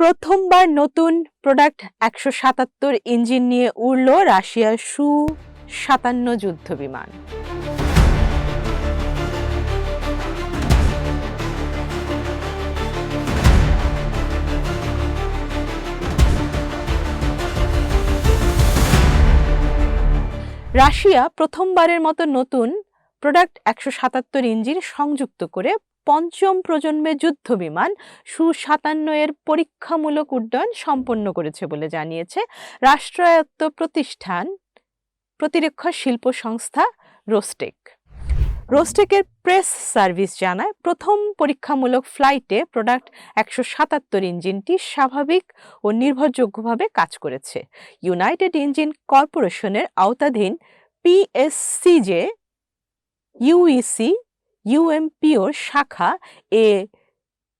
প্রথমবার নতুন product ১৭৭ engine নিয়ে উড়ল রাশিয়ার সু-৫৭ যুদ্ধবিমান। রাশিয়া প্রথমবারের মতো নতুন প্রোডাক্ট ১৭৭ ইঞ্জিন সংযুক্ত করে পঞ্চম প্রজন্মের যুদ্ধবিমান সু-৫৭ এর পরীক্ষামূলক উড্ডয়ন সম্পন্ন করেছে বলে জানিয়েছে রাষ্ট্রায়ত্ত প্রতিষ্ঠান প্রতিরক্ষা শিল্প সংস্থা রোস্টেক। রোস্টেকের প্রেস সার্ভিস জানায়, প্রথম পরীক্ষামূলক ফ্লাইটে প্রোডাক্ট ১৭৭ ইঞ্জিনটি স্বাভাবিক ও নির্ভরযোগ্যভাবে কাজ করেছে। ইউনাইটেড ইঞ্জিন কর্পোরেশনের আওতাধীন পিএসসিজে ইউইসি ইউএমপিওর শাখা এ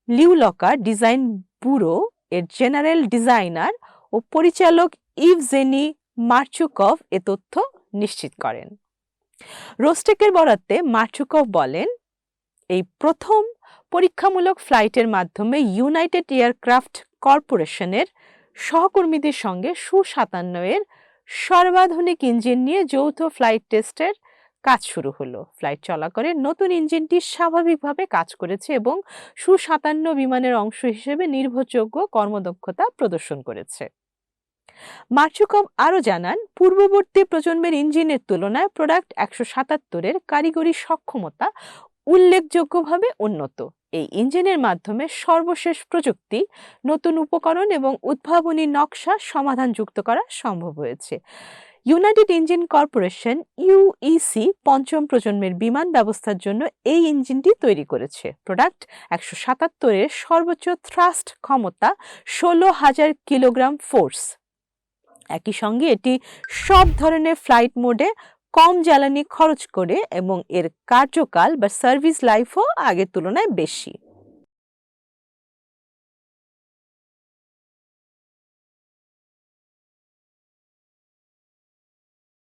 লিউলকা ডিজাইন ব্যুরো এর জেনারেল ডিজাইনার ও পরিচালক ইভজেনি মার্চুকভ এ তথ্য নিশ্চিত করেন। রোস্টেকের বরাতে মার্চুকভ বলেন, এই প্রথম পরীক্ষামূলক ফ্লাইটের মাধ্যমে ইউনাইটেড এয়ারক্রাফট কর্পোরেশনের সহকর্মীদের সঙ্গে সু-৫৭ এর সর্বাধুনিক ইঞ্জিন নিয়ে যৌথ ফ্লাইট টেস্টের কাজ শুরু হলো। ফ্লাইট চলাকালে নতুন ইঞ্জিনটি স্বাভাবিকভাবে কাজ করেছে এবং সু-৫৭ বিমানের অংশ হিসেবে নির্ভরযোগ্য কর্মদক্ষতা প্রদর্শন করেছে। মার্চুকভ আরও জানান, পূর্ববর্তী প্রজন্মের ইঞ্জিনের তুলনায় প্রোডাক্ট ১৭৭ এর কারিগরি সক্ষমতা উল্লেখযোগ্যভাবে উন্নত। এই ইঞ্জিনের মাধ্যমে সর্বশেষ প্রযুক্তি, নতুন উপকরণ এবং উদ্ভাবনী নকশা সমাধান যুক্ত করা সম্ভব হয়েছে। ইউনাইটেড ইঞ্জিন কর্পোরেশন ইউইসি পঞ্চম প্রজন্মের বিমান ব্যবস্থার জন্য এই ইঞ্জিনটি তৈরি করেছে। প্রোডাক্ট ১৭৭ এর সর্বোচ্চ থ্রাস্ট ক্ষমতা ১৬,০০০ কিলোগ্রাম ফোর্স। একই সঙ্গে এটি সব ধরনের ফ্লাইট মোডে কম জ্বালানি খরচ করে এবং এর কার্যকাল বা সার্ভিস লাইফও আগের তুলনায় বেশি।